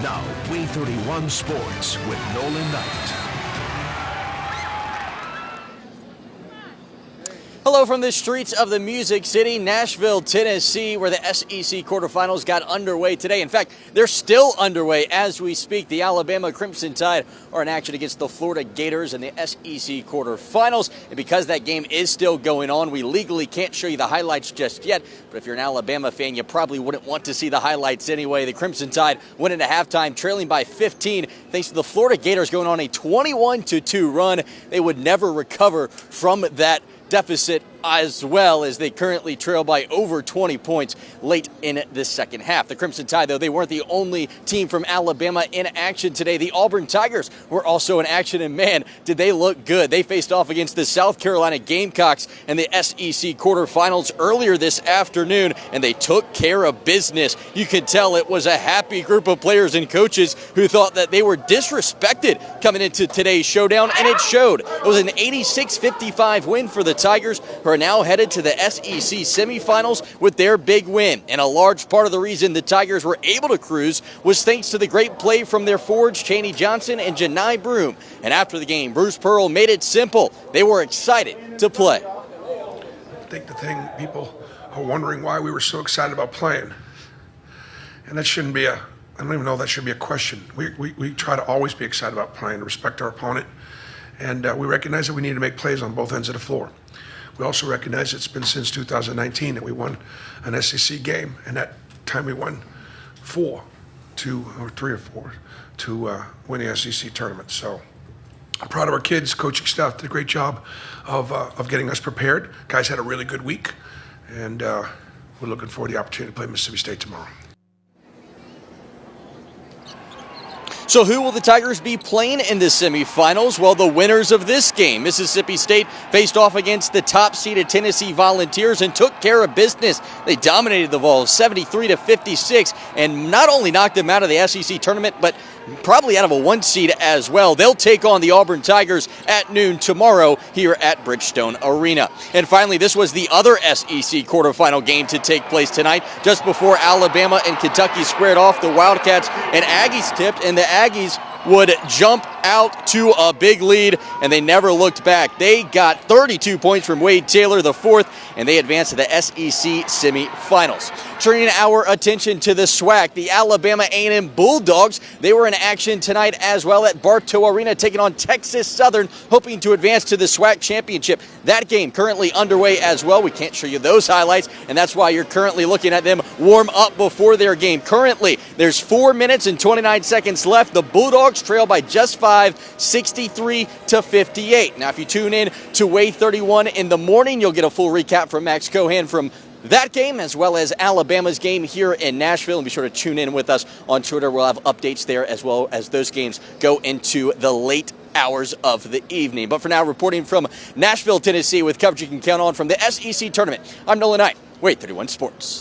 Now, Way 31 Sports with Nolan Knight. Hello from the streets of the Music City, Nashville, Tennessee, where the SEC quarterfinals got underway today. In fact, they're still underway as we speak. The Alabama Crimson Tide are in action against the Florida Gators in the SEC quarterfinals. And because that game is still going on, we legally can't show you the highlights just yet. But if you're an Alabama fan, you probably wouldn't want to see the highlights anyway. The Crimson Tide went into halftime trailing by 15 thanks to the Florida Gators going on a 21-2 run. They would never recover from that deficit, as well as they currently trail by over 20 points late in the second half. The Crimson Tide, though, they weren't the only team from Alabama in action today. The Auburn Tigers were also in action, and man, did they look good. They faced off against the South Carolina Gamecocks in the SEC quarterfinals earlier this afternoon, and they took care of business. You could tell it was a happy group of players and coaches who thought that they were disrespected coming into today's showdown, and it showed. It was an 86-55 win for the Tigers, who are now headed to the SEC semifinals with their big win. And a large part of the reason the Tigers were able to cruise was thanks to the great play from their forwards, Chaney Johnson and Janai Broome. And after the game, Bruce Pearl made it simple. They were excited to play. I think the thing people are wondering why we were so excited about playing. And that shouldn't be I don't even know if that should be a question. We try to always be excited about playing, respect our opponent. And we recognize that we need to make plays on both ends of the floor. We also recognize it's been since 2019 that we won an SEC game, and that time we won 3 or 4 to win the SEC tournament. So I'm proud of our kids. Coaching staff did a great job of getting us prepared. Guys had a really good week, and we're looking forward to the opportunity to play Mississippi State tomorrow. So who will the Tigers be playing in the semifinals? Well, the winners of this game. Mississippi State faced off against the top-seeded Tennessee Volunteers and took care of business. They dominated the Vols 73-56 and not only knocked them out of the SEC tournament, but probably out of a 1 seed as well. They'll take on the Auburn Tigers at noon tomorrow here at Bridgestone Arena. And finally, this was the other SEC quarterfinal game to take place tonight. Just before Alabama and Kentucky squared off, the Wildcats and Aggies tipped, and the Aggies would jump out to a big lead, and they never looked back. They got 32 points from Wade Taylor, the fourth, and they advanced to the SEC semifinals. Turning our attention to the SWAC, the Alabama A&M Bulldogs, they were in action tonight as well at Bartow Arena, taking on Texas Southern, hoping to advance to the SWAC championship. That game currently underway as well. We can't show you those highlights, and that's why you're currently looking at them warm up before their game. Currently, there's 4 minutes and 29 seconds left. The Bulldogs trail by just 5, 63-58. Now, if you tune in to Way 31 in the morning, you'll get a full recap from Max Cohan from that game, as well as Alabama's game here in Nashville. And be sure to tune in with us on Twitter. We'll have updates there as well as those games go into the late hours of the evening. But for now, reporting from Nashville, Tennessee, with coverage you can count on from the SEC tournament, I'm Nolan Knight, Way 31 Sports.